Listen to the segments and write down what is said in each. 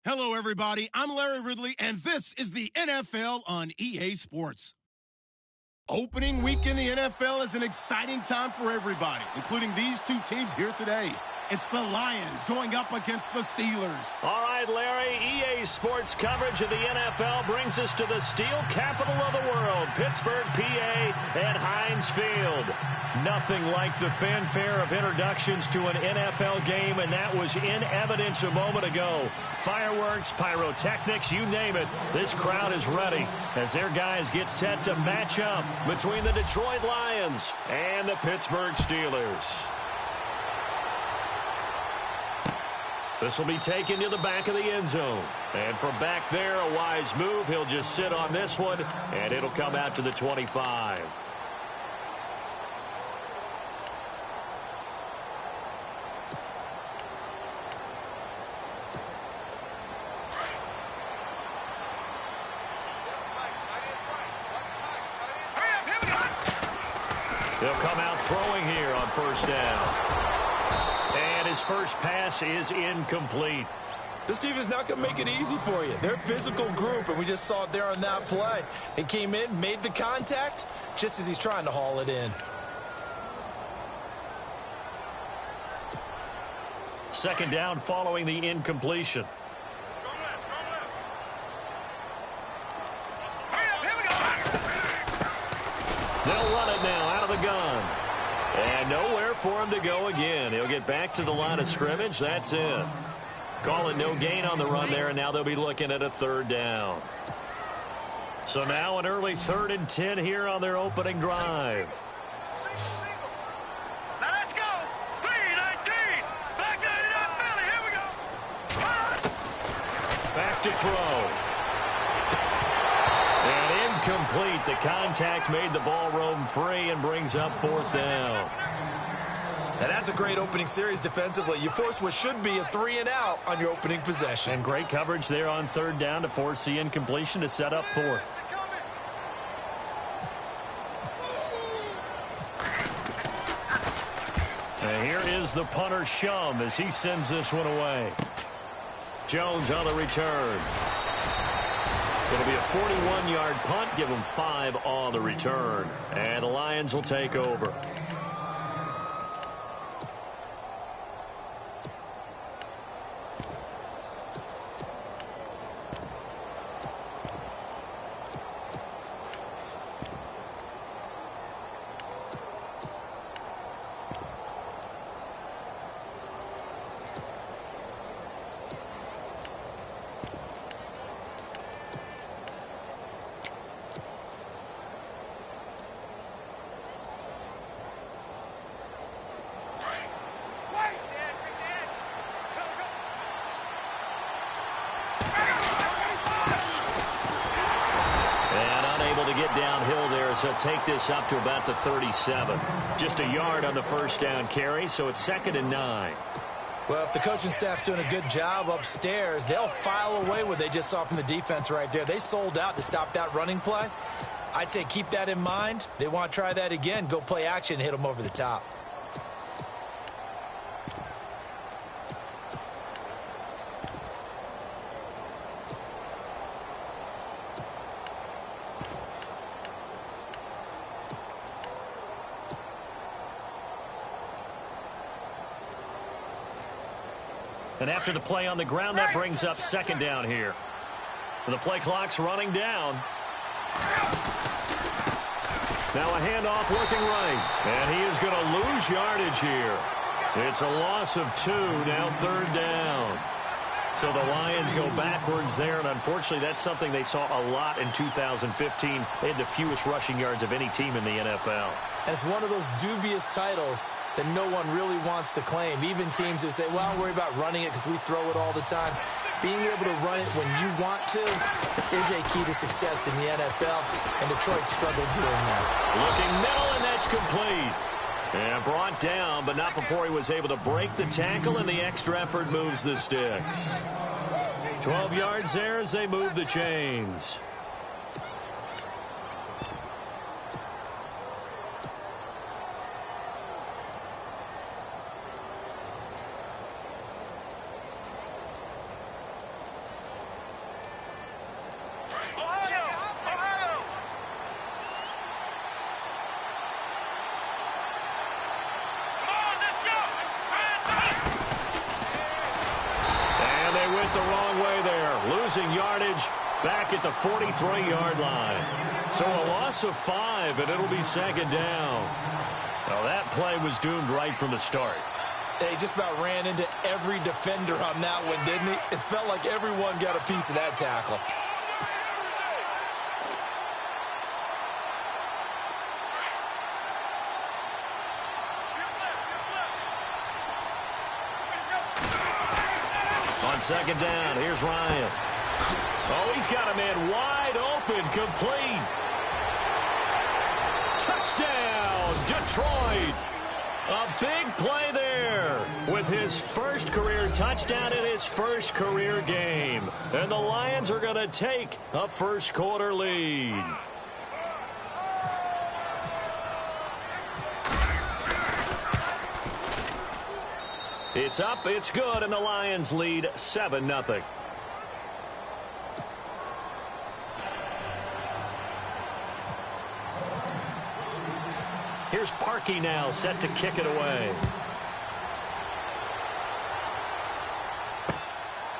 Hello, everybody. I'm Larry Ridley, and this is the NFL on EA Sports. Opening week in the NFL is an exciting time for everybody, including these two teams here today. It's the Lions going up against the Steelers. All right, Larry, EA Sports coverage of the NFL brings us to the steel capital of the world, Pittsburgh, PA, at Heinz Field. Nothing like the fanfare of introductions to an NFL game, and that was in evidence a moment ago. Fireworks, pyrotechnics, you name it, this crowd is ready as their guys get set to match up between the Detroit Lions and the Pittsburgh Steelers. This will be taken to the back of the end zone. And from back there, a wise move. He'll just sit on this one, and it'll come out to the 25. They'll come out throwing here on first down. And his first pass is incomplete. This team is not going to make it easy for you. They're a physical group, and we just saw it there on that play. He came in, made the contact, just as he's trying to haul it in. Second down following the incompletion. They'll run it now out of the gun. And nowhere for him to go again. He'll get back to the line of scrimmage. That's it. Call it no gain on the run there, and now they'll be looking at a third down. So now an early 3rd and 10 here on their opening drive. Now let's go. 3-19. Back 99 Philly. Here we go. Back to throw. And incomplete. The contact made the ball roam free and brings up 4th down. Now that's a great opening series defensively. You force what should be a 3-and-out on your opening possession. And great coverage there on 3rd down to force the incompletion to set up 4th. And here is the punter Shum as he sends this one away. Jones on the return. It'll be a 41-yard punt. Give him 5 on the return. And the Lions will take over. Downhill there, so take this up to about the 37. Just a yard on the first down carry, so it's 2nd and 9. Well, if the coaching staff's doing a good job upstairs, they'll file away what they just saw from the defense right there. They sold out to stop that running play. I'd say keep that in mind. They want to try that again. Go play action, hit them over the top. And after the play on the ground, that brings up 2nd down here. And the play clock's running down. Now a handoff working right. And he is going to lose yardage here. It's a loss of 2, now 3rd down. So the Lions go backwards there, and unfortunately that's something they saw a lot in 2015. They had the fewest rushing yards of any team in the NFL. And it's one of those dubious titles that no one really wants to claim. Even teams that say, well, I'll worry about running it because we throw it all the time. Being able to run it when you want to is a key to success in the NFL, and Detroit struggled doing that. Looking middle, and that's complete. And brought down, but not before he was able to break the tackle, and the extra effort moves the sticks. 12 yards there as they move the chains. went the wrong way there. Losing yardage back at the 43-yard line. So a loss of 5, and it'll be second down. Well, that play was doomed right from the start. They just about ran into every defender on that one, didn't he? It felt like everyone got a piece of that tackle. On second down, here's Ryan. Oh, he's got a man wide open, complete. Touchdown, Detroit. A big play there with his first career touchdown in his first career game. And the Lions are going to take a first-quarter lead. It's up, it's good, and the Lions lead 7-0. Here's Parkey now, set to kick it away.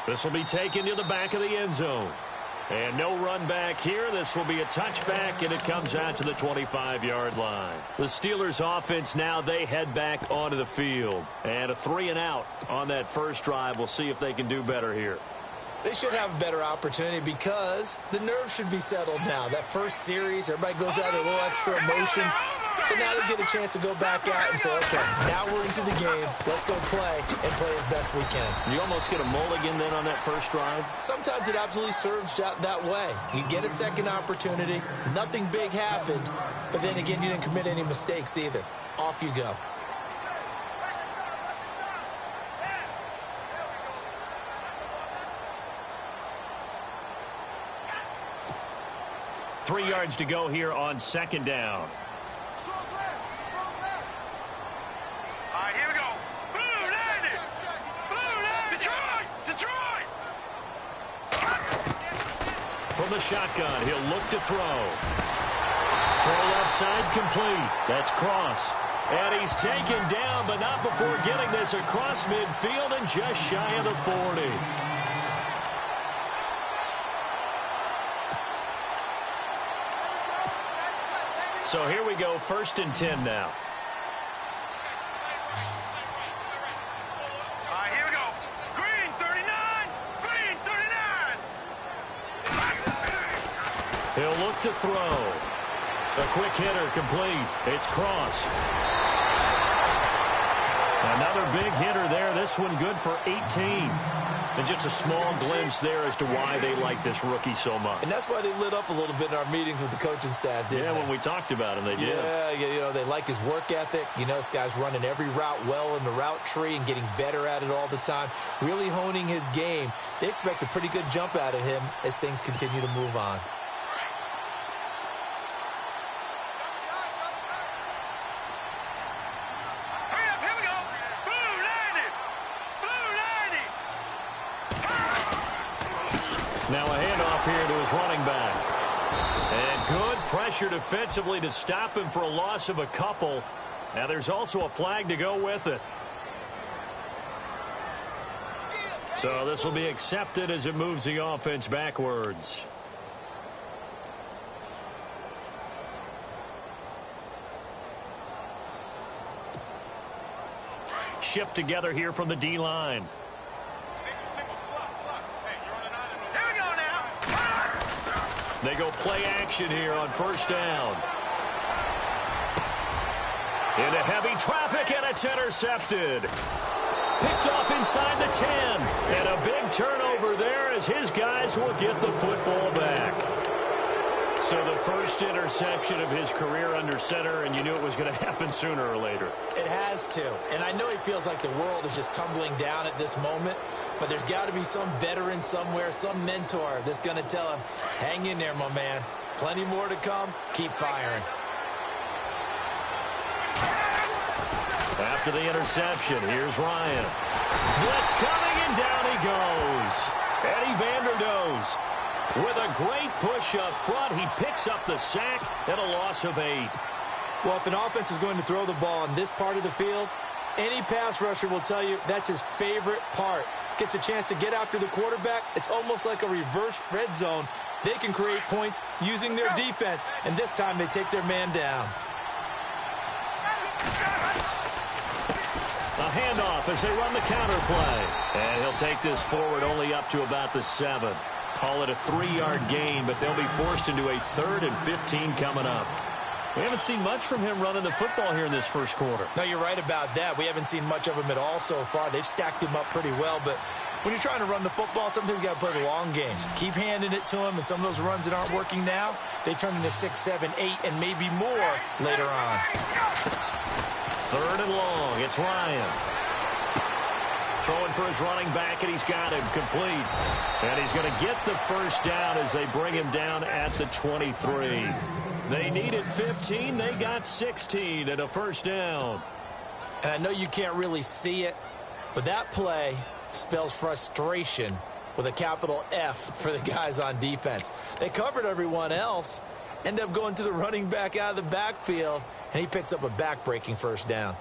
This will be taken to the back of the end zone. And no run back here. This will be a touchback, and it comes out to the 25-yard line. The Steelers' offense now, they head back onto the field. And a 3-and-out on that first drive. We'll see if they can do better here. They should have a better opportunity because the nerves should be settled now. That first series, everybody goes out a little extra emotion. So now they get a chance to go back out and say, okay, now we're into the game. Let's go play and play as best we can. You almost get a mulligan then on that first drive? Sometimes it absolutely serves that way. You get a second opportunity. Nothing big happened. But then again, you didn't commit any mistakes either. Off you go. Three yards to go here on second down. All right, here we go. Blue, landed. Blue, landed. Detroit. From the shotgun, he'll look to throw. Throw left side complete. That's Cross. And he's taken down, but not before getting this across midfield and just shy of the 40. So here we go, 1st and 10 now. All right, here we go. Green, 39. Green, 39. He'll look to throw. A quick hitter complete. It's Cross. Another big hitter there. This one good for 18. And just a small glimpse there as to why they like this rookie so much. And that's why they lit up a little bit in our meetings with the coaching staff, didn't they? Yeah, when we talked about him, they did. Yeah, you know, they like his work ethic. You know, this guy's running every route well in the route tree and getting better at it all the time, really honing his game. They expect a pretty good jump out of him as things continue to move on. Now a handoff here to his running back. And good pressure defensively to stop him for a loss of a couple. Now there's also a flag to go with it. So this will be accepted as it moves the offense backwards. Shift together here from the D-line. They go play action here on first down. Into heavy traffic, and it's intercepted. Picked off inside the 10. And a big turnover there as his guys will get the football back. So the first interception of his career under center, and you knew it was going to happen sooner or later. It has to. And I know he feels like the world is just tumbling down at this moment. But there's got to be some veteran somewhere, some mentor that's going to tell him, hang in there, my man. Plenty more to come. Keep firing. After the interception, here's Ryan. Blitz coming, and down he goes. Eddie Vanderdoes with a great push up front. He picks up the sack and a loss of 8. Well, if an offense is going to throw the ball in this part of the field, any pass rusher will tell you that's his favorite part. gets a chance to get after the quarterback, it's almost like a reverse red zone. They can create points using their defense, and this time they take their man down. A handoff as they run the counter play. And he'll take this forward only up to about the 7. Call it a 3-yard gain, but they'll be forced into a 3rd and 15 coming up. We haven't seen much from him running the football here in this first quarter. No, you're right about that. We haven't seen much of him at all so far. They've stacked him up pretty well, but when you're trying to run the football, sometimes you got to play the long game. Keep handing it to him, and some of those runs that aren't working now, they turn into 6, 7, 8, and maybe more later on. 3rd and long. It's Ryan. Throwing for his running back, and he's got him complete. And he's going to get the first down as they bring him down at the 23. They needed 15. They got 16 and a first down. And I know you can't really see it, but that play spells frustration with a capital F for the guys on defense. They covered everyone else, end up going to the running back out of the backfield, and he picks up a back-breaking first down.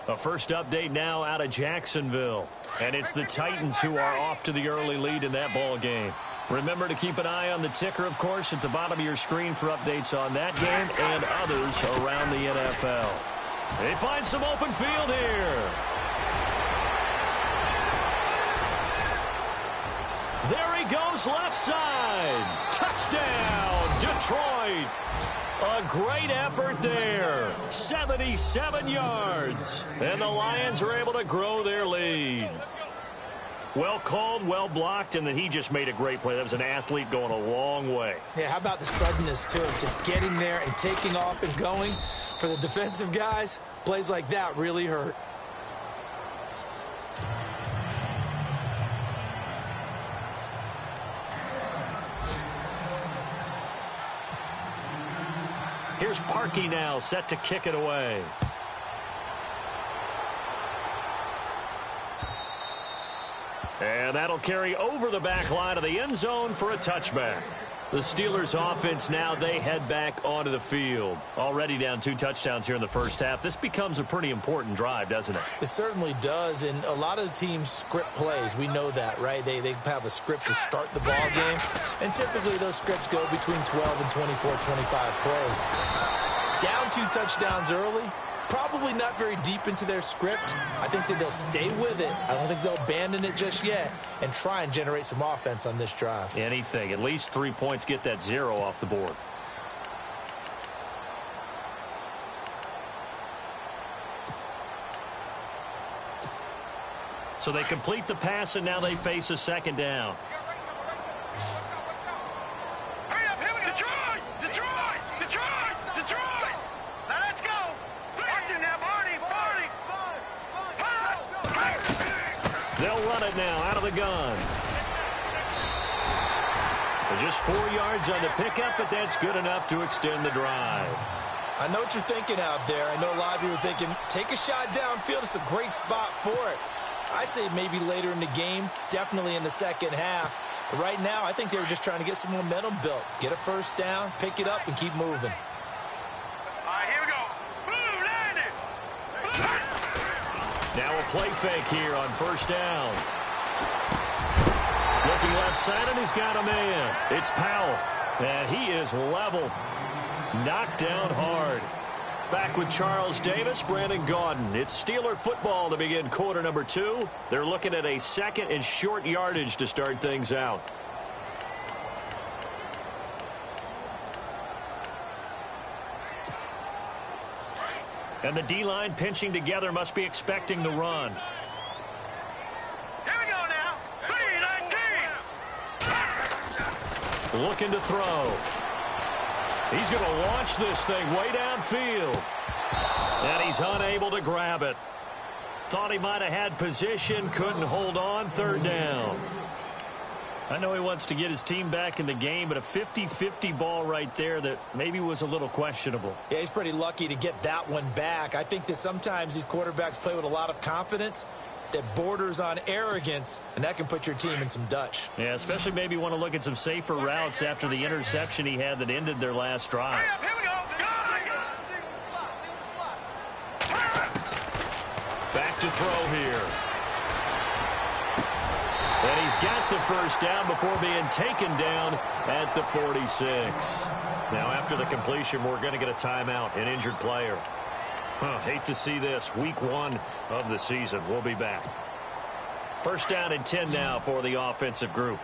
A first update now out of Jacksonville. And it's the Titans who are off to the early lead in that ball game. Remember to keep an eye on the ticker, of course, at the bottom of your screen for updates on that game and others around the NFL. They find some open field here. There he goes, left side. Touchdown, Detroit. A great effort there. 77 yards. And the Lions are able to grow their lead. Well called, well blocked, and then he just made a great play. That was an athlete going a long way. Yeah, how about the suddenness, too, of just getting there and taking off and going? For the defensive guys, plays like that really hurt. Here's Parkey now, set to kick it away. And that'll carry over the back line of the end zone for a touchback. The Steelers offense now, they head back onto the field. Already down 2 touchdowns here in the first half. This becomes a pretty important drive, doesn't it? It certainly does, and a lot of the teams script plays. We know that, right? They have a script to start the ball game, and typically those scripts go between 12 and 24, 25 plays. Down 2 touchdowns early, probably not very deep into their script. I think that they'll stay with it. I don't think they'll abandon it just yet and try and generate some offense on this drive. Anything. At least 3 points, get that 0 off the board. So they complete the pass, and now they face a second down. They'll run it now out of the gun. Just 4 yards on the pickup, but that's good enough to extend the drive. I know what you're thinking out there. I know a lot of you are thinking, take a shot downfield. It's a great spot for it. I'd say maybe later in the game, definitely in the second half. But right now, I think they were just trying to get some momentum built. Get a first down, pick it up, and keep moving. Now a play fake here on first down. Looking left side, and he's got a man. It's Powell, and he is leveled. Knocked down hard. Back with Charles Davis, Brandon Gaudin. It's Steeler football to begin quarter number 2. They're looking at a second and short yardage to start things out. And the D-line pinching together, must be expecting the run. Here we go now. 3-19. Looking to throw. He's going to launch this thing way downfield. And he's unable to grab it. Thought he might have had position, couldn't hold on, third down. I know he wants to get his team back in the game, but a 50-50 ball right there that maybe was a little questionable. Yeah, he's pretty lucky to get that one back. I think that sometimes these quarterbacks play with a lot of confidence that borders on arrogance, and that can put your team in some Dutch. Yeah, especially maybe want to look at some safer routes after the interception he had that ended their last drive. Here we go. Back to throw here. And he's got the first down before being taken down at the 46. Now, after the completion, we're going to get a timeout, an injured player. Hate to see this. Week 1 of the season. We'll be back. First down and 10 now for the offensive group.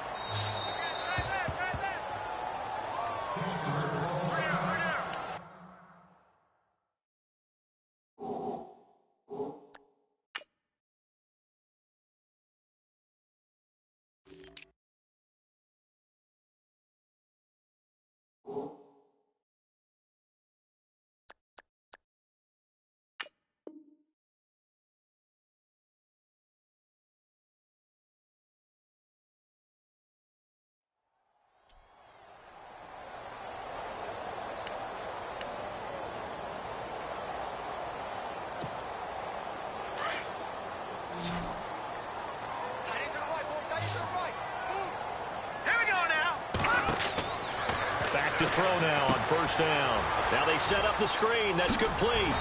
To throw now on first down. Now they set up the screen. That's complete.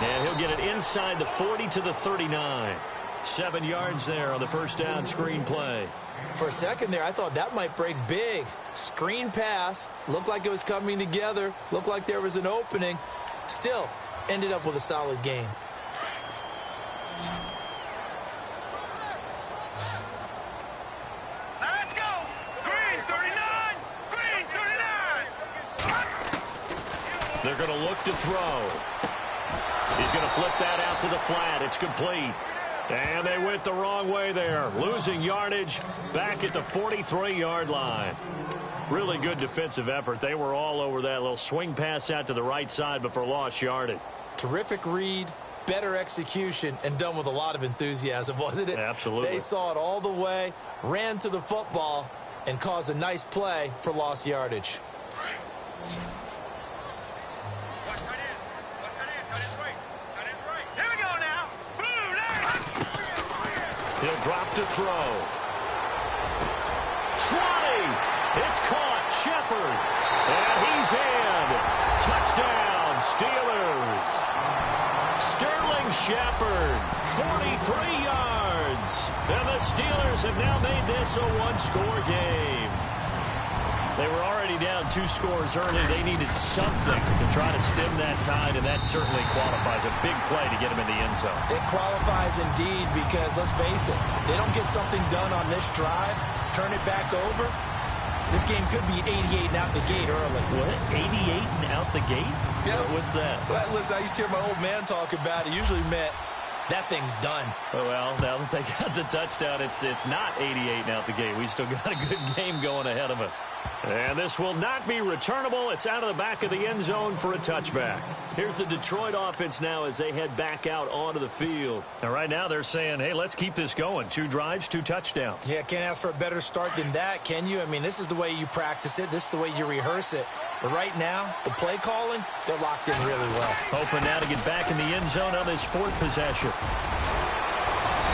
And he'll get it inside the 40 to the 39. 7 yards there on the first down screen play. For a second there, I thought that might break big. Screen pass. Looked like it was coming together. Looked like there was an opening. Still, ended up with a solid game. They're going to look to throw. He's going to flip that out to the flat. It's complete. And they went the wrong way there. Losing yardage back at the 43-yard line. Really good defensive effort. They were all over that little swing pass out to the right side before lost yardage. Terrific read, better execution, and done with a lot of enthusiasm, wasn't it? Absolutely. They saw it all the way, ran to the football, and caused a nice play for lost yardage. He'll drop to throw. 20. It's caught. Shepard. And he's in. Touchdown, Steelers. Sterling Shepard, 43 yards. And the Steelers have now made this a one-score game. They were already down 2 scores early. They needed something to try to stem that tide, and that certainly qualifies. A big play to get him in the end zone. It qualifies indeed because, let's face it, they don't get something done on this drive, turn it back over, this game could be 88 and out the gate early. What? 88 and out the gate? Yeah. What's that? Well, listen, I used to hear my old man talk about it. Usually meant that thing's done. Well, now that they got the touchdown, it's not 88 and out the gate. We still got a good game going ahead of us. And this will not be returnable. It's out of the back of the end zone for a touchback. Here's the Detroit offense now as they head back out onto the field. Now, right now they're saying, hey, let's keep this going. 2 drives, 2 touchdowns. Yeah, can't ask for a better start than that, can you? I mean, this is the way you practice it. This is the way you rehearse it. But right now, the play calling, they're locked in really well. Hoping now to get back in the end zone on this 4th possession.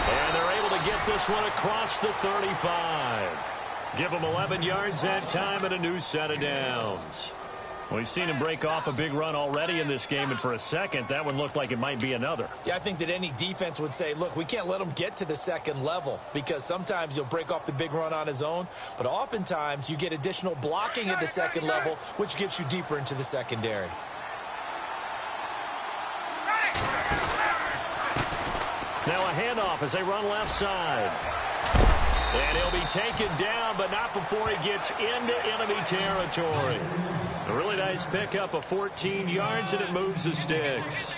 And they're able to get this one across the 35. Give them 11 yards that time and a new set of downs. We've seen him break off a big run already in this game, and for a second, that one looked like it might be another. Yeah, I think that any defense would say, look, we can't let him get to the second level because sometimes he'll break off the big run on his own, but oftentimes you get additional blocking at the second level, which gets you deeper into the secondary. Now a handoff as they run left side. And he'll be taken down, but not before he gets into enemy territory. A really nice pickup of 14 yards, and it moves the sticks.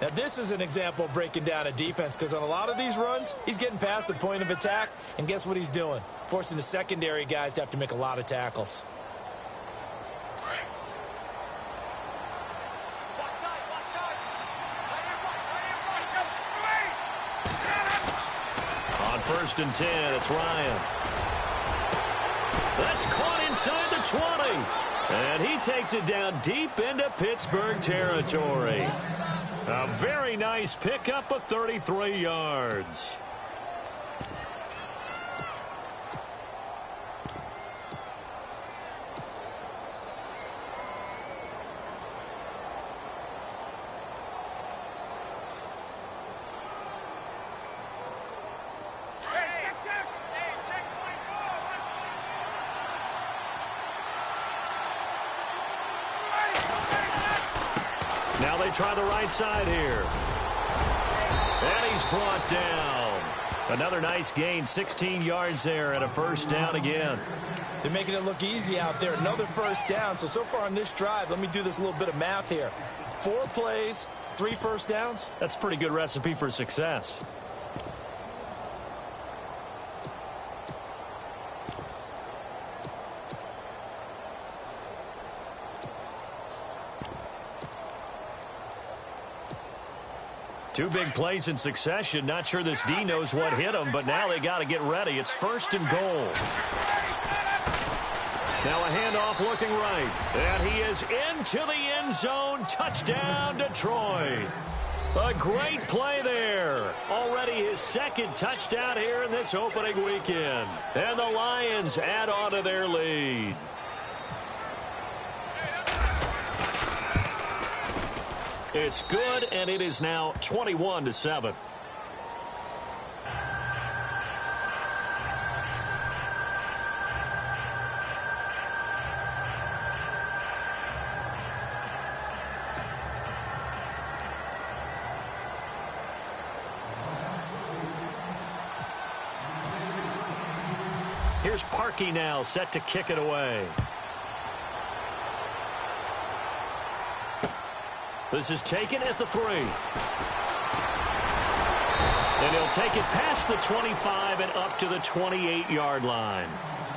Now, this is an example of breaking down a defense because on a lot of these runs, he's getting past the point of attack, and guess what he's doing? Forcing the secondary guys to have to make a lot of tackles. On 1st and 10, it's Ryan. That's caught inside the 20. And he takes it down deep into Pittsburgh territory. A very nice pickup of 33 yards. Now they try the right side here. And he's brought down. Another nice gain, 16 yards there and a first down again. They're making it look easy out there. Another first down. So far on this drive, let me do this little bit of math here. 4 plays, 3 first downs. That's a pretty good recipe for success. Two big plays in succession. Not sure this D knows what hit him, but now they got to get ready. It's 1st and goal. Now a handoff looking right. And he is into the end zone. Touchdown, Detroit. A great play there. Already his 2nd touchdown here in this opening weekend. And the Lions add on to their lead. It's good, and it is now 21-7. Here's Parkey now, set to kick it away. This is taken at the 3. And he'll take it past the 25 and up to the 28-yard line.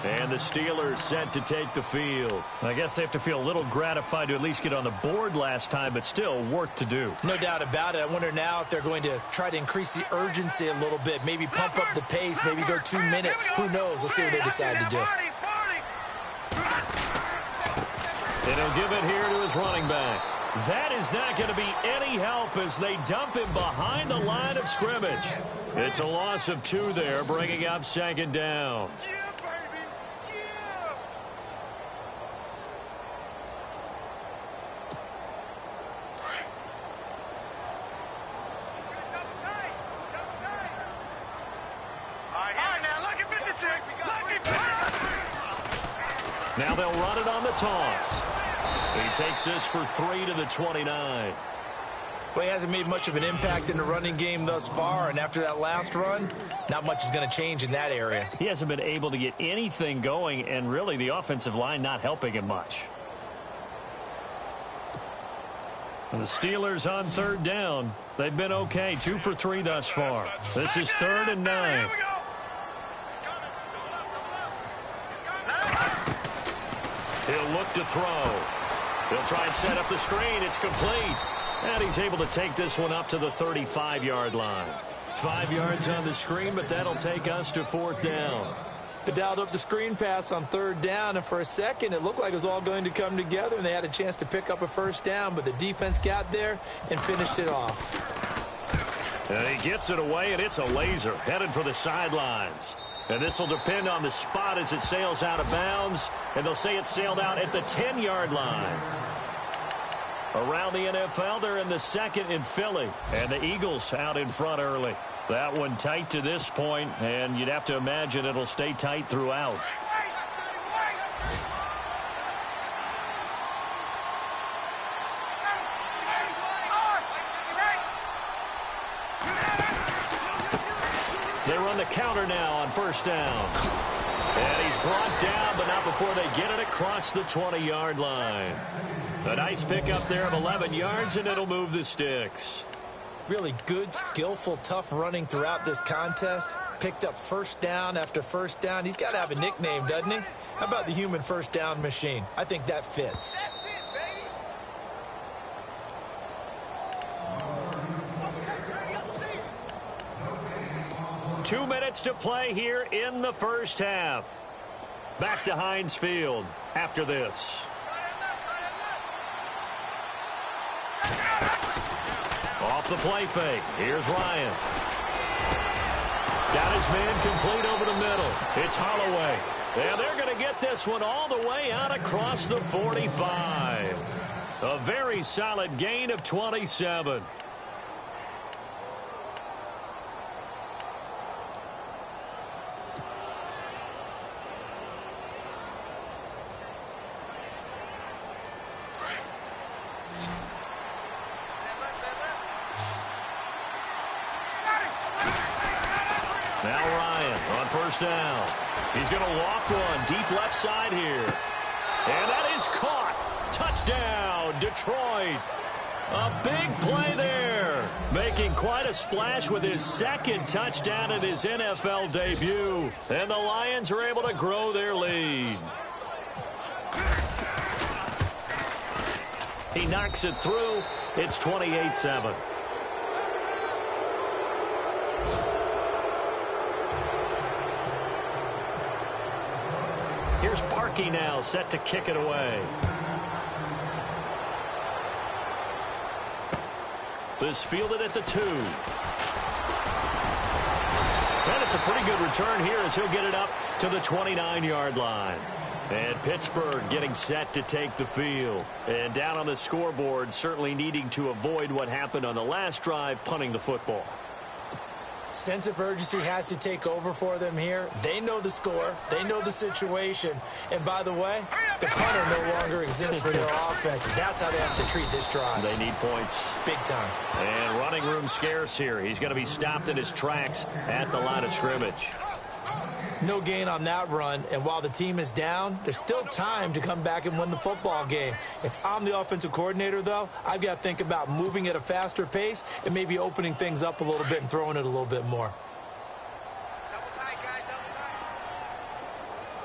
And the Steelers set to take the field. I guess they have to feel a little gratified to at least get on the board last time, but still work to do. No doubt about it. I wonder now if they're going to try to increase the urgency a little bit, maybe pump up the pace, maybe go 2-minute. Who knows? Let's see what they decide to do. And he'll give it here to his running back. That is not going to be any help as they dump him behind the line of scrimmage. It's a loss of 2 there, bringing up 2nd down. Yeah, baby. Yeah. All right, now look at 56. Now they'll run it on the toss. He takes this for 3 to the 29. Well, he hasn't made much of an impact in the running game thus far, and after that last run, not much is going to change in that area. He hasn't been able to get anything going, and really the offensive line not helping him much. And the Steelers on 3rd down. They've been okay, 2 for 3 thus far. This is 3rd and 9. He'll look to throw. He'll try and set up the screen. It's complete. And he's able to take this one up to the 35-yard line. 5 yards on the screen, but that'll take us to 4th down. They dialed up the screen pass on 3rd down, and for a second, it looked like it was all going to come together, and they had a chance to pick up a first down, but the defense got there and finished it off. And he gets it away, and it's a laser headed for the sidelines. And this will depend on the spot as it sails out of bounds, and they'll say it sailed out at the 10-yard line. Around the NFL, they're in the 2nd in Philly, and the Eagles out in front early. That one tight to this point, and you'd have to imagine it'll stay tight throughout. They run the counter now on 1st down. And he's brought down, but not before they get it across the 20-yard line. A nice pickup there of 11 yards, and it'll move the sticks. Really good, skillful, tough running throughout this contest. Picked up first down after first down. He's got to have a nickname, doesn't he? How about the human first down machine? I think that fits. 2 minutes to play here in the first half. Back to Heinz Field after this. Off the play fake. Here's Ryan. Got his man complete over the middle. It's Holloway. And they're going to get this one all the way out across the 45. A very solid gain of 27. On first down, he's going to loft one deep left side here. And that is caught. Touchdown, Detroit. A big play there. Making quite a splash with his second touchdown in his NFL debut. And the Lions are able to grow their lead. He knocks it through. It's 28-7. Here's Parkey now, set to kick it away. This fielded at the 2. And it's a pretty good return here as he'll get it up to the 29-yard line. And Pittsburgh getting set to take the field. And down on the scoreboard, certainly needing to avoid what happened on the last drive, punting the football. Sense of urgency has to take over for them here. They know the score. They know the situation. And by the way, the punter no longer exists for their offense. That's how they have to treat this drive. They need points. Big time. And running room scarce here. He's going to be stopped in his tracks at the line of scrimmage. No gain on that run, and while the team is down, there's still time to come back and win the football game. If I'm the offensive coordinator, though, I've got to think about moving at a faster pace and maybe opening things up a little bit and throwing it a little bit more. Double tight, guys, double tight.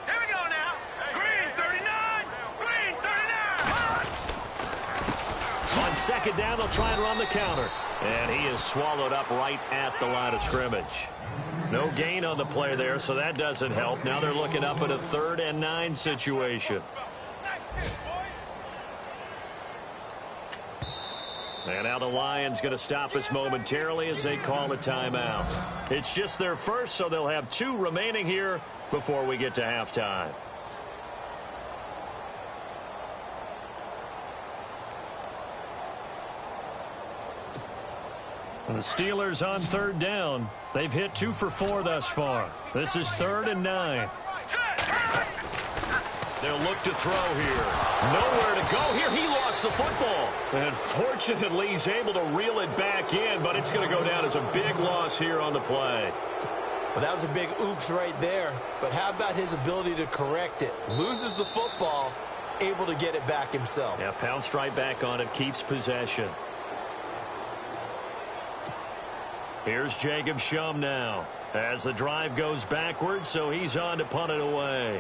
Here we go now. Green 39. Green 39. On second down, they'll try and run the counter. And he is swallowed up right at the line of scrimmage. No gain on the play there, so that doesn't help. Now they're looking up at a 3rd and 9 situation. And now the Lions going to stop us momentarily as they call a timeout. It's just their first, so they'll have 2 remaining here before we get to halftime. The Steelers on 3rd down. They've hit 2 for 4 thus far. This is 3rd and 9. They'll look to throw here. Nowhere to go here. He lost the football. And fortunately, he's able to reel it back in, but it's going to go down as a big loss here on the play. Well, that was a big oops right there. But how about his ability to correct it? Loses the football, able to get it back himself. Yeah, pounced right back on it, keeps possession. Here's Jacob Shum now as the drive goes backwards, so he's on to punt it away.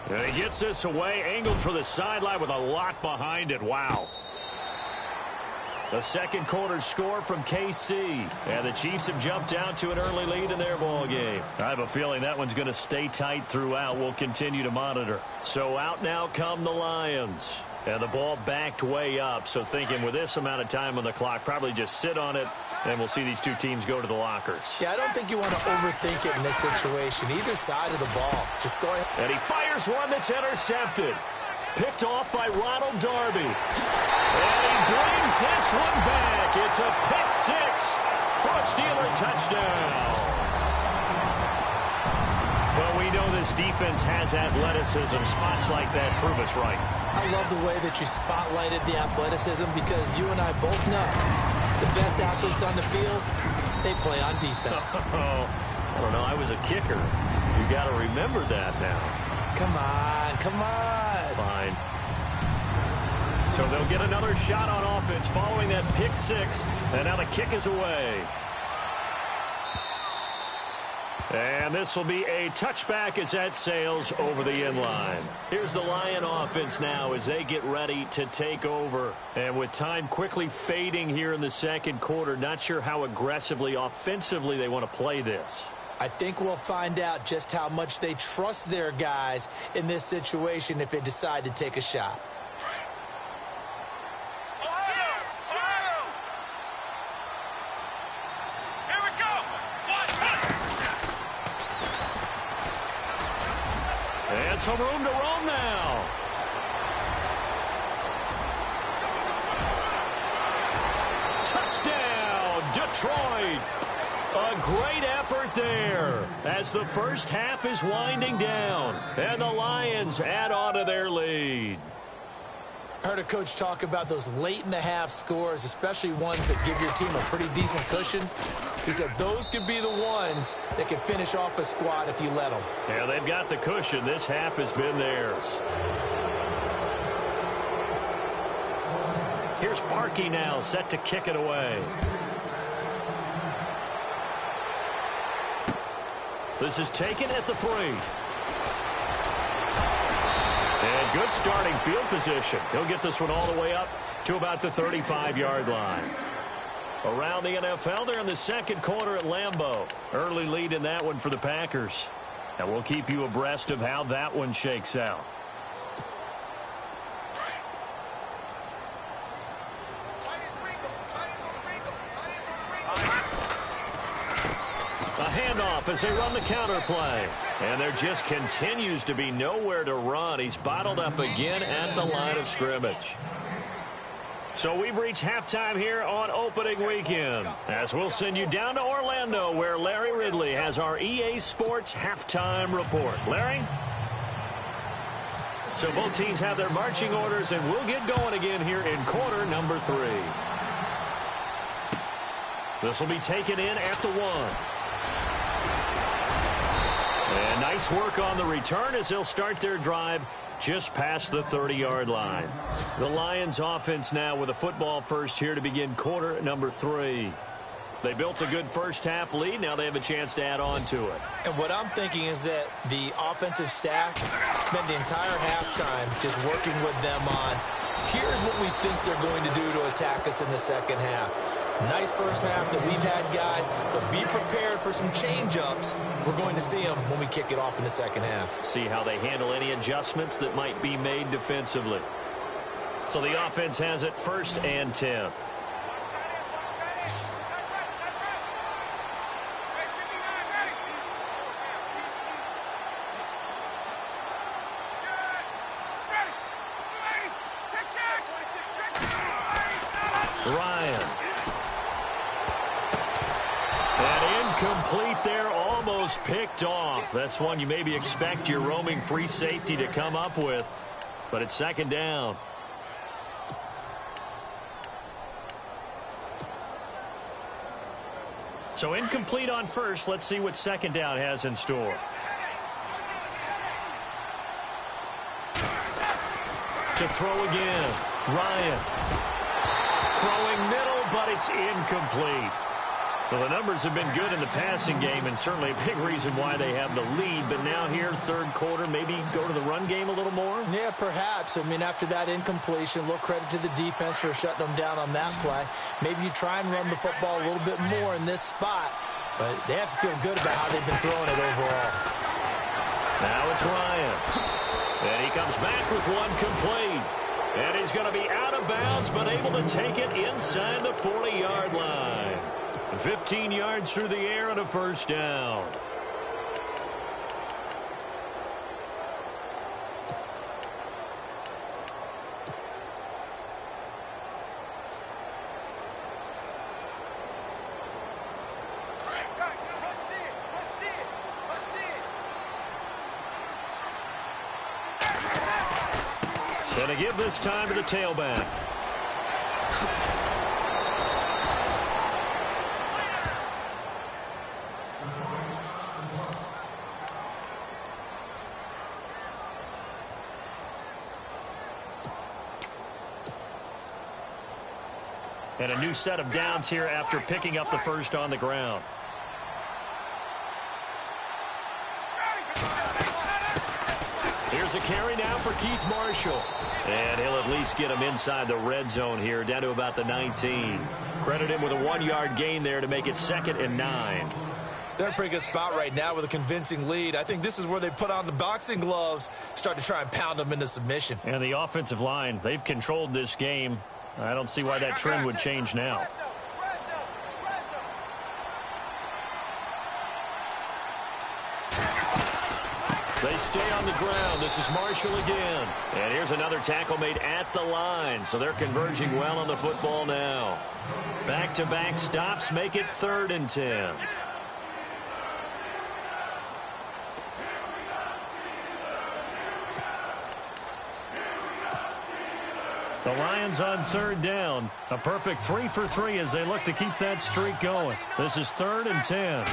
And he gets this away, angled for the sideline with a lot behind it. Wow. The second quarter score from KC. And the Chiefs have jumped out to an early lead in their ball game. I have a feeling that one's going to stay tight throughout. We'll continue to monitor. So out now come the Lions. And the ball backed way up. So thinking with this amount of time on the clock, probably just sit on it, and we'll see these 2 teams go to the lockers. Yeah, I don't think you want to overthink it in this situation. Either side of the ball. Just go ahead. And he fires one that's intercepted. Picked off by Ronald Darby. And he brings this one back. It's a pick 6 for a Steeler touchdown. Well, we know this defense has athleticism. Spots like that prove us right. I love the way that you spotlighted the athleticism because you and I both know the best athletes on the field, they play on defense. I don't know. I was a kicker. You got to remember that now. Come on, come on. Fine. So they'll get another shot on offense following that pick 6, and now the kick is away. And this will be a touchback as that sails over the inline. Here's the Lion offense now as they get ready to take over. And with time quickly fading here in the second quarter, not sure how aggressively, offensively they want to play this. I think we'll find out just how much they trust their guys in this situation if they decide to take a shot. And some room to roam now. Touchdown, Detroit. A great effort there as the first half is winding down. And the Lions add on to their lead. I heard a coach talk about those late-in-the-half scores, especially ones that give your team a pretty decent cushion. He said those could be the ones that can finish off a squad if you let them. Yeah, they've got the cushion. This half has been theirs. Here's Parkey now, set to kick it away. This is taken at the 3. And good starting field position. He'll get this one all the way up to about the 35-yard line. Around the NFL, they're in the second quarter at Lambeau. Early lead in that one for the Packers. And we'll keep you abreast of how that one shakes out. A handoff as they run the counter play. And there just continues to be nowhere to run. He's bottled up again at the line of scrimmage. So we've reached halftime here on opening weekend, as we'll send you down to Orlando, where Larry Ridley has our EA Sports halftime report. Larry? So both teams have their marching orders, and we'll get going again here in quarter number 3. This will be taken in at the 1. And nice work on the return as they'll start their drive just past the 30-yard line. The Lions offense now with a football first here to begin quarter number 3. They built a good first-half lead. Now they have a chance to add on to it. And what I'm thinking is that the offensive staff spent the entire halftime just working with them on, here's what we think they're going to do to attack us in the second half. Nice first half that we've had, guys, but be prepared for some change-ups. We're going to see them when we kick it off in the second half. See how they handle any adjustments that might be made defensively. So the offense has it 1st and 10. Ryan. Complete there, almost picked off. That's one you maybe expect your roaming free safety to come up with, but it's second down. So incomplete on first. Let's see what second down has in store. To throw again, Ryan. Throwing middle, but it's incomplete. Well, the numbers have been good in the passing game, and certainly a big reason why they have the lead. But now here, third quarter, maybe go to the run game a little more? Yeah, perhaps. I mean, after that incompletion, a little credit to the defense for shutting them down on that play. Maybe you try and run the football a little bit more in this spot. But they have to feel good about how they've been throwing it overall. Now it's Ryan. And he comes back with one complete. And he's going to be out of bounds, but able to take it inside the 40-yard line. 15 yards through the air and a first down. Going to give this time to the tailback. And a new set of downs here after picking up the first on the ground. Here's a carry now for Keith Marshall. And he'll at least get him inside the red zone here, down to about the 19. Credit him with a 1-yard gain there to make it 2nd and 9. They're in a pretty good spot right now with a convincing lead. I think this is where they put on the boxing gloves, start to try and pound them into submission. And the offensive line, they've controlled this game. I don't see why that trend would change now. They stay on the ground. This is Marshall again. And here's another tackle made at the line. So they're converging well on the football now. Back-to-back stops make it 3rd and 10. The Lions on third down. A perfect 3 for 3 as they look to keep that streak going. This is 3rd and 10.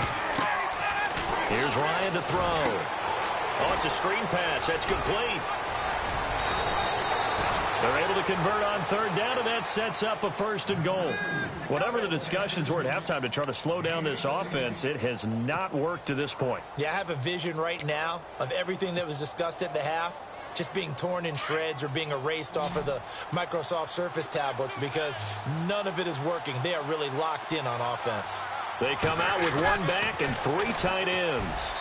Here's Ryan to throw. Oh, it's a screen pass. That's complete. They're able to convert on third down, and that sets up a 1st and goal. Whatever the discussions were at halftime to try to slow down this offense, it has not worked to this point. Yeah, I have a vision right now of everything that was discussed at the half just being torn in shreds or being erased off of the Microsoft Surface tablets because none of it is working. They are really locked in on offense. They come out with 1 back and 3 tight ends.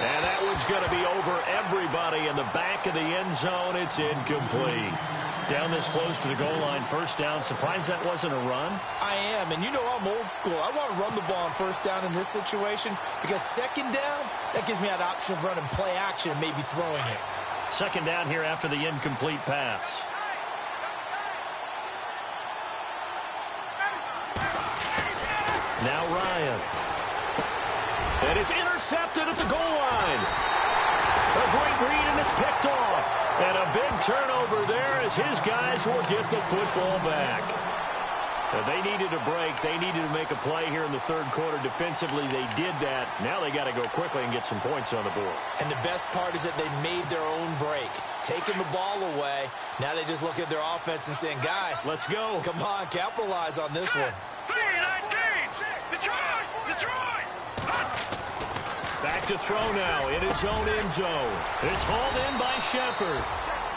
And that one's going to be over everybody in the back of the end zone. It's incomplete. Down this close to the goal line, 1st down. Surprised that wasn't a run? I am, and you know I'm old school. I want to run the ball on 1st down in this situation because 2nd down, that gives me that option of running play action and maybe throwing it. 2nd down here after the incomplete pass. Now Ryan. And it's intercepted at the goal line. A great read, and it's picked off. And a big turnover there as his guys will get the football back. They needed a break. They needed to make a play here in the 3rd quarter. Defensively, they did that. Now they got to go quickly and get some points on the board. And the best part is that they made their own break. Taking the ball away. Now they just look at their offense and saying, guys, let's go. Come on, capitalize on this one. 3-19. Detroit! Detroit! Back to throw now in his own end zone. It's hauled in by Shepard.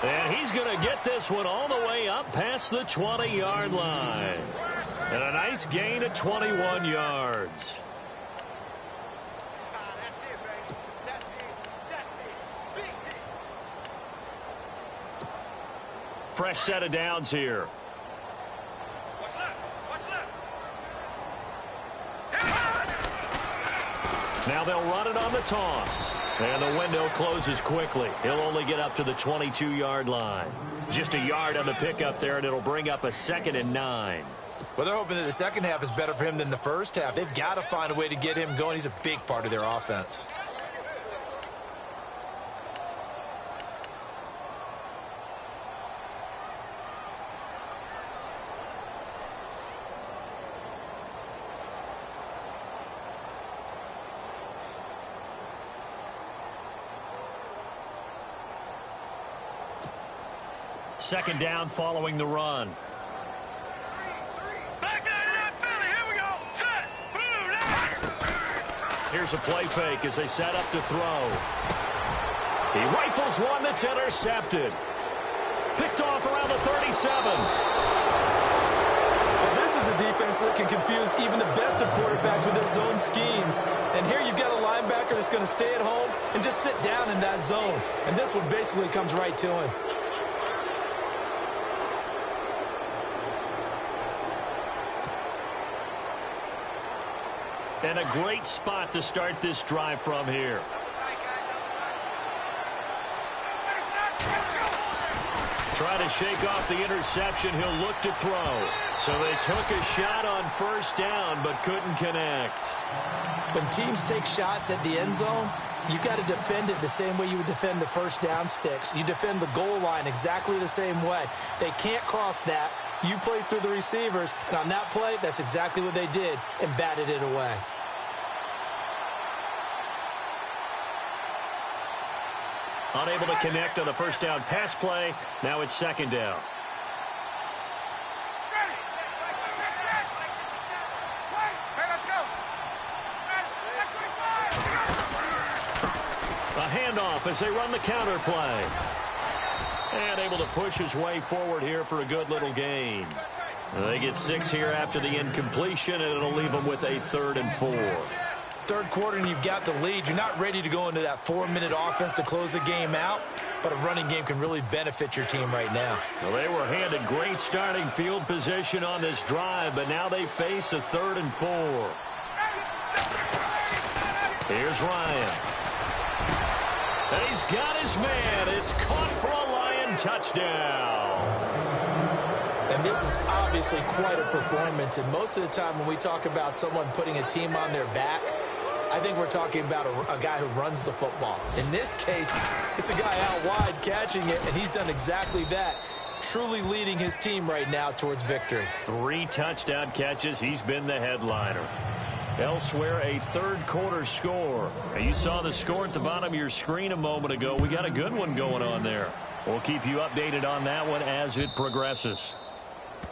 And he's going to get this one all the way up past the 20-yard line. And a nice gain of 21 yards. Fresh set of downs here. Now they'll run it on the toss. And the window closes quickly. He'll only get up to the 22-yard line. Just a yard on the pickup there, and it'll bring up a 2nd and 9. Well, they're hoping that the 2nd half is better for him than the 1st half. They've got to find a way to get him going. He's a big part of their offense. Second down following the run. Here's a play fake as they set up to throw. He rifles one that's intercepted. Picked off around the 37. Well, this is a defense that can confuse even the best of quarterbacks with their zone schemes. And here you've got a linebacker that's going to stay at home and just sit down in that zone. And this one basically comes right to him. And a great spot to start this drive from here. Try to shake off the interception. He'll look to throw. So they took a shot on 1st down, but couldn't connect. When teams take shots at the end zone, you got to defend it the same way you would defend the 1st down sticks. You defend the goal line exactly the same way. They can't cross that. You play through the receivers, and on that play, that's exactly what they did and batted it away. Unable to connect on the 1st down pass play. Now it's 2nd down. A handoff as they run the counter play. And able to push his way forward here for a good little gain. They get 6 here after the incompletion, and it'll leave them with a 3rd and 4. 3rd quarter and you've got the lead. You're not ready to go into that 4-minute offense to close the game out, but a running game can really benefit your team right now. Well, they were handed great starting field position on this drive, but now they face a 3rd and 4. Here's Ryan. And he's got his man. It's caught for a Lion touchdown. And this is obviously quite a performance. And most of the time when we talk about someone putting a team on their back, I think we're talking about a guy who runs the football. In this case, it's a guy out wide catching it, and he's done exactly that. truly leading his team right now towards victory. 3 touchdown catches. He's been the headliner. Elsewhere, a third-quarter score. Now, you saw the score at the bottom of your screen a moment ago. We got a good one going on there. We'll keep you updated on that one as it progresses.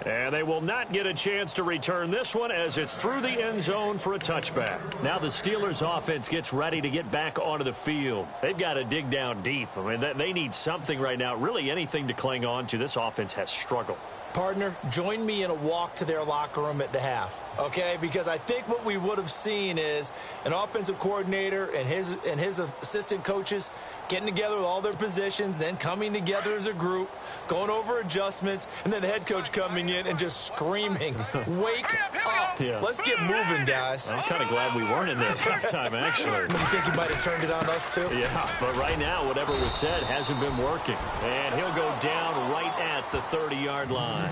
And they will not get a chance to return this one as it's through the end zone for a touchback. Now the Steelers offense gets ready to get back onto the field. They've got to dig down deep. I mean, they need something right now, really anything to cling on to. This offense has struggled. Partner, join me in a walk to their locker room at the half, okay? Because I think what we would have seen is an offensive coordinator and his assistant coaches getting together with all their positions, then coming together as a group, going over adjustments, and then the head coach coming in and just screaming, "Wake up!" Yeah. Let's get moving, guys. I'm kind of glad we weren't in there at halftime, actually. You think he might have turned it on us, too? Yeah, but right now, whatever was said hasn't been working. And he'll go down right at the 30-yard line.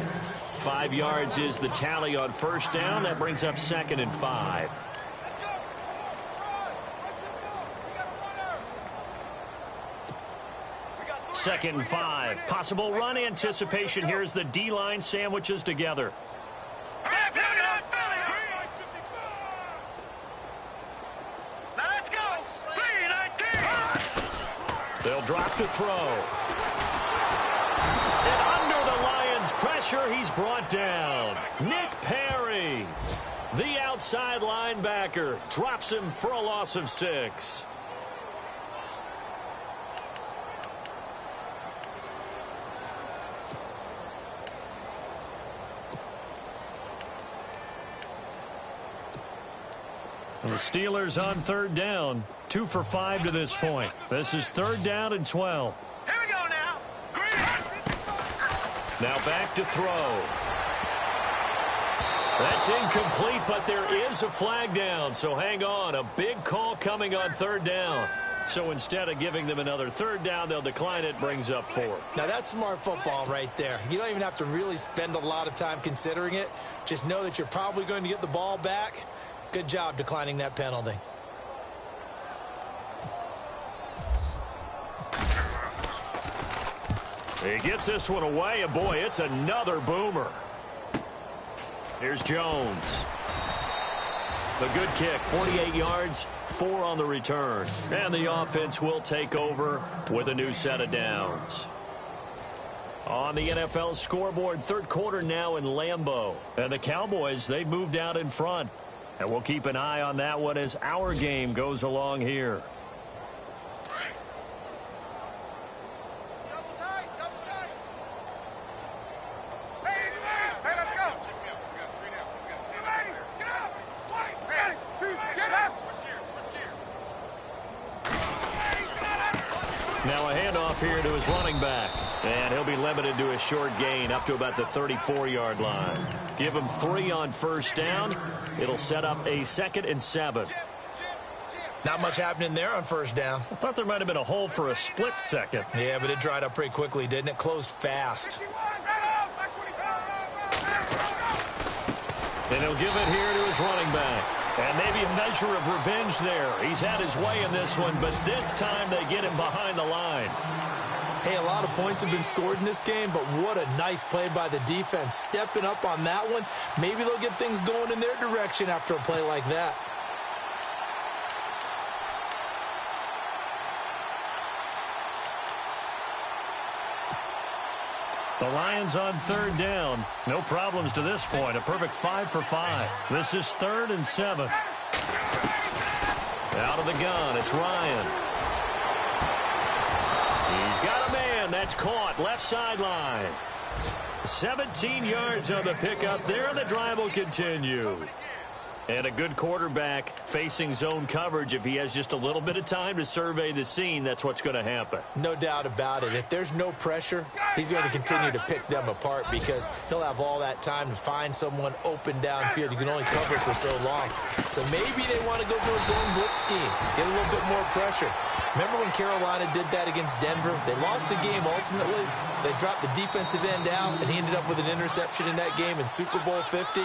5 yards is the tally on first down. That brings up 2nd and 5. Second and 5. Possible run anticipation. Here's the D-line sandwiches together. They'll drop to throw. And under the Lions' pressure, he's brought down. Nick Perry, the outside linebacker, drops him for a loss of 6. The Steelers on third down. 2 for 5 to this point. This is 3rd down and 12. Here we go now. Now back to throw. That's incomplete, but there is a flag down. So hang on. A big call coming on 3rd down. So instead of giving them another 3rd down, they'll decline it. Brings up 4. Now, that's smart football right there. You don't even have to really spend a lot of time considering it. Just know that you're probably going to get the ball back. Good job declining that penalty. He gets this one away, and boy, it's another boomer. Here's Jones. The good kick, 48 yards, 4 on the return. And the offense will take over with a new set of downs. On the NFL scoreboard, 3rd quarter now in Lambeau. And the Cowboys, they moved out in front. And we'll keep an eye on that one as our game goes along here. Now a handoff here to his running back. And he'll be limited to a short gain up to about the 34-yard line. Give him 3 on first down. It'll set up a 2nd and 7. Not much happening there on first down. I thought there might have been a hole for a split second. Yeah, but it dried up pretty quickly, didn't it? Closed fast. And he'll give it here to his running back. And maybe a measure of revenge there. He's had his way in this one, but this time they get him behind the line. Hey, a lot of points have been scored in this game, but what a nice play by the defense. Stepping up on that one. Maybe they'll get things going in their direction after a play like that. The Lions on 3rd down. No problems to this point. A perfect 5 for 5. This is 3rd and 7. Out of the gun, it's Ryan. He's got a man. That's caught. Left sideline. 17 yards on the pickup there, and the drive will continue. And a good quarterback facing zone coverage. If he has just a little bit of time to survey the scene, that's what's going to happen. No doubt about it. If there's no pressure, he's going to continue to pick them apart because he'll have all that time to find someone open downfield. You can only cover for so long. So maybe they want to go to a zone blitz scheme, get a little bit more pressure. Remember when Carolina did that against Denver? They lost the game ultimately. They dropped the defensive end out, and he ended up with an interception in that game in Super Bowl 50.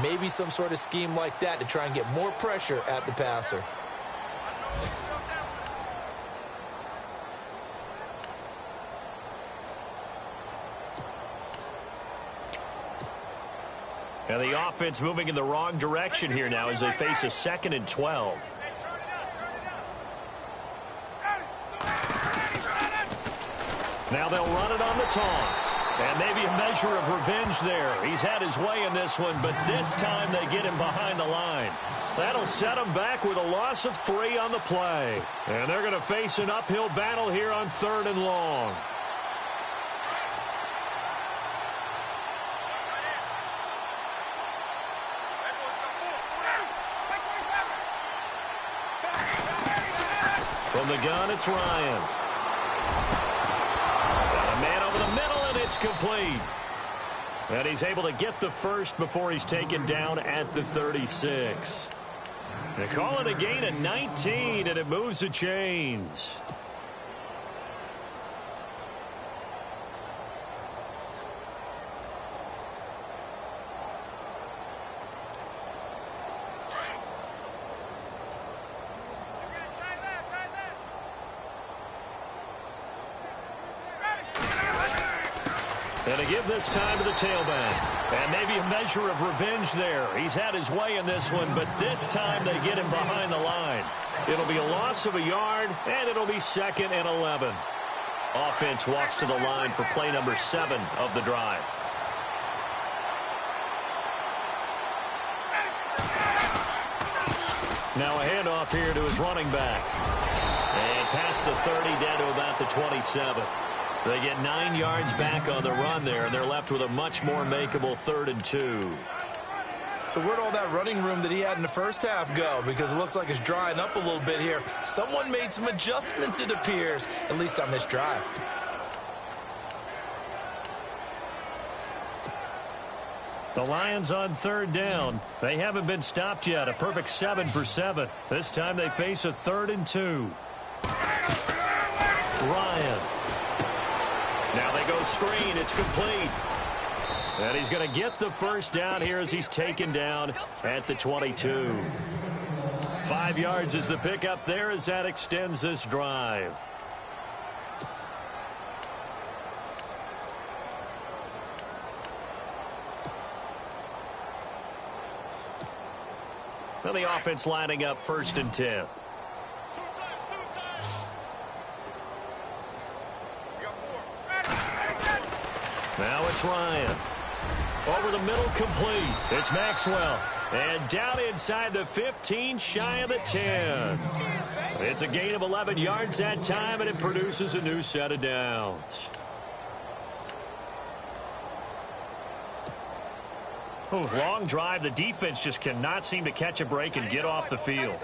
Maybe some sort of scheme like that to try and get more pressure at the passer. And the offense moving in the wrong direction here now as they face a 2nd and 12. Now they'll run it on the toss. And maybe a measure of revenge there. He's had his way in this one, but this time they get him behind the line. That'll set him back with a loss of 3 on the play. And they're going to face an uphill battle here on 3rd and long. From the gun, it's Ryan. Got a man over the middle, and it's complete. And he's able to get the first before he's taken down at the 36. They call it a gain of 19, and it moves the chains. And to give this time to the tailback. And maybe a measure of revenge there. He's had his way in this one, but this time they get him behind the line. It'll be a loss of a yard, and it'll be 2nd and 11. Offense walks to the line for play number 7 of the drive. Now a handoff here to his running back. And past the 30 down to about the 27. They get 9 yards back on the run there, and they're left with a much more makeable 3rd and 2. So where'd all that running room that he had in the first half go? Because it looks like it's drying up a little bit here. Someone made some adjustments, it appears, at least on this drive. The Lions on 3rd down. They haven't been stopped yet. A perfect 7 for 7. This time they face a 3rd and 2. Ryan. Now they go screen. It's complete. And he's going to get the first down here as he's taken down at the 22. 5 yards is the pickup there as that extends this drive. Now the offense lining up 1st and 10. Now it's Ryan. Over the middle, complete. It's Maxwell. And down inside the 15, shy of the 10. It's a gain of 11 yards that time, and it produces a new set of downs. Oh, long drive. The defense just cannot seem to catch a break and get off the field.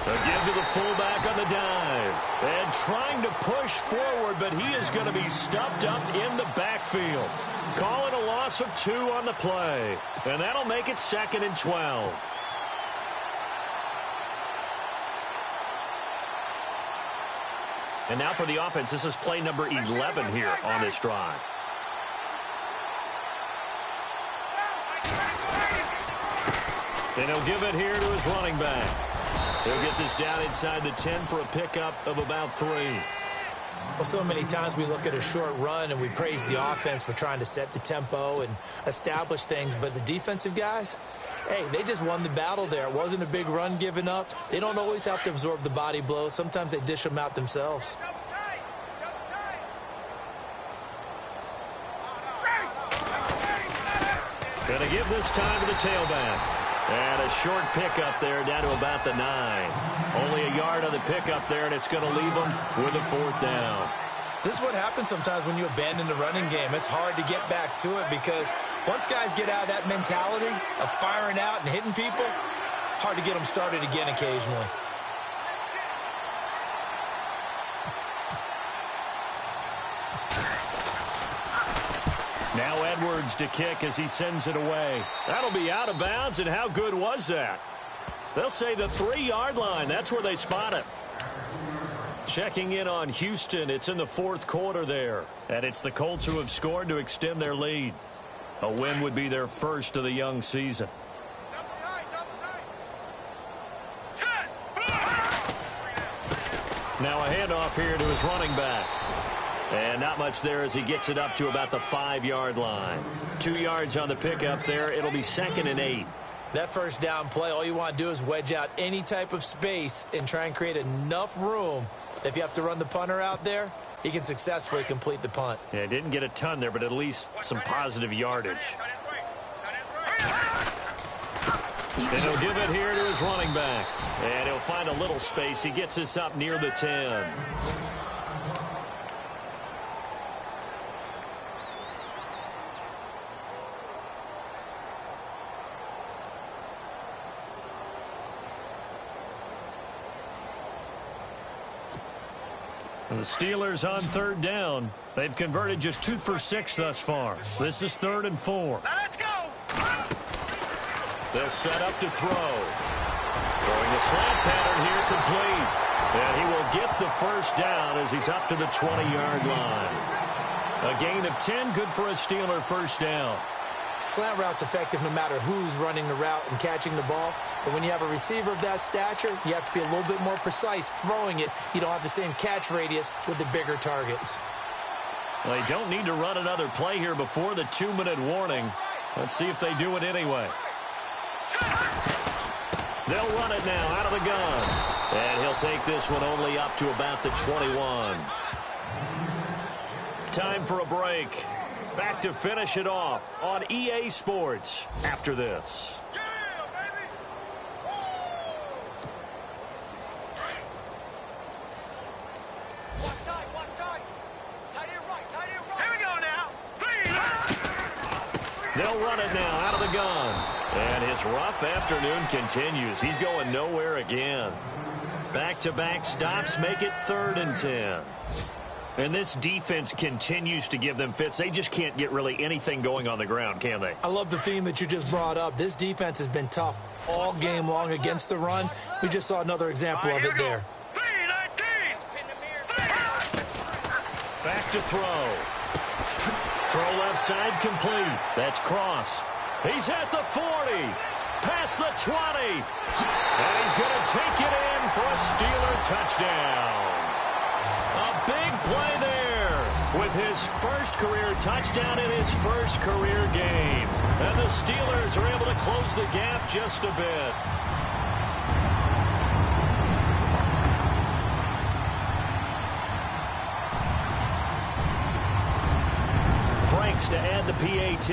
A give to the fullback on the dive. And trying to push forward, but he is going to be stuffed up in the backfield. Call it a loss of 2 on the play. And that'll make it 2nd and 12. And now for the offense, this is play number 11 here on this drive. And he'll give it here to his running back. He'll get this down inside the 10 for a pickup of about 3. Well, so many times we look at a short run and we praise the offense for trying to set the tempo and establish things, but the defensive guys, hey, they just won the battle there. It wasn't a big run given up. They don't always have to absorb the body blows. Sometimes they dish them out themselves. Gonna give this time to the tailback. And a short pickup there down to about the 9. Only a yard on the pickup there, and it's going to leave them with a 4th down. This is what happens sometimes when you abandon the running game. It's hard to get back to it because once guys get out of that mentality of firing out and hitting people, hard to get them started again occasionally. Now Edwards to kick as he sends it away. That'll be out of bounds, and how good was that? They'll say the 3-yard line. That's where they spot it. Checking in on Houston. It's in the 4th quarter there. And it's the Colts who have scored to extend their lead. A win would be their first of the young season. Now a handoff here to his running back. And not much there as he gets it up to about the 5-yard line. 2 yards on the pickup there. It'll be 2nd and 8. That first down play, all you want to do is wedge out any type of space and try and create enough room. If you have to run the punter out there, he can successfully complete the punt. Yeah, didn't get a ton there, but at least some positive yardage. And he'll give it here to his running back. And he'll find a little space. He gets us up near the 10. And the Steelers on 3rd down. They've converted just 2 for 6 thus far. This is 3rd and 4. Now let's go. They'll set up to throw. Throwing the slant pattern here complete. And he will get the first down as he's up to the 20-yard line. A gain of 10, good for a Steeler first down. Slant route's effective no matter who's running the route and catching the ball. But when you have a receiver of that stature, you have to be a little bit more precise throwing it. You don't have the same catch radius with the bigger targets. Well, they don't need to run another play here before the 2-minute warning. Let's see if they do it anyway. They'll run it now out of the gun. And he'll take this one only up to about the 21. Time for a break. Back to finish it off on EA Sports after this. They'll run it now out of the gun. And his rough afternoon continues. He's going nowhere again. Back-to-back stops make it 3rd and 10. And this defense continues to give them fits. They just can't get really anything going on the ground, can they? I love the theme that you just brought up. This defense has been tough all game long against the run. We just saw another example of it there. Back to throw. Throw left side complete. That's Cross. He's at the 40. Past the 20. And he's going to take it in for a Steeler touchdown. A big play there with his first career touchdown in his first career game. And the Steelers are able to close the gap just a bit. Franks to add the PAT.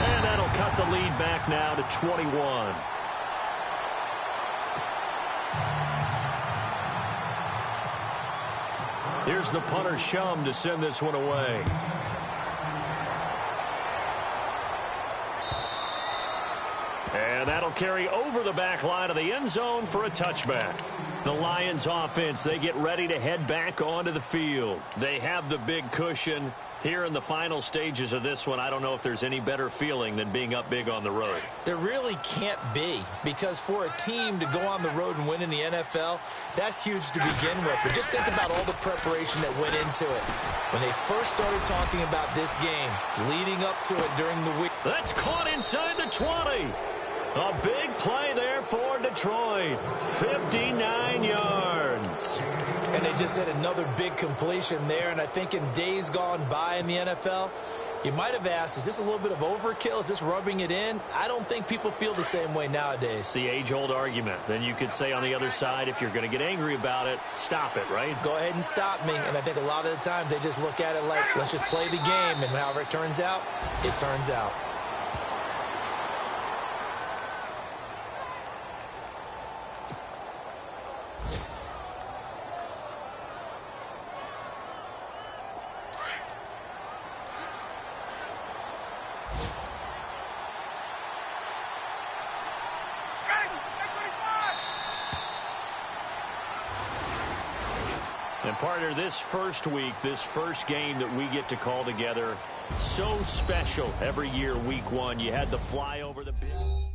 And that'll cut the lead back now to 21. Here's the punter Shum to send this one away. And that'll carry over the back line of the end zone for a touchback. The Lions offense, they get ready to head back onto the field. They have the big cushion. Here in the final stages of this one, I don't know if there's any better feeling than being up big on the road. There really can't be, because for a team to go on the road and win in the NFL, that's huge to begin with. But just think about all the preparation that went into it. When they first started talking about this game, leading up to it during the week. That's caught inside the 20. A big play there for Detroit. 59 yards. And they just had another big completion there. And I think in days gone by in the NFL, you might have asked, is this a little bit of overkill? Is this rubbing it in? I don't think people feel the same way nowadays. It's the age-old argument. Then you could say on the other side, if you're going to get angry about it, stop it, right? Go ahead and stop me. And I think a lot of the times they just look at it like, let's just play the game. And however it turns out, it turns out. And partner, this first week, this first game that we get to call together, so special every year, week one. You had the fly over the big...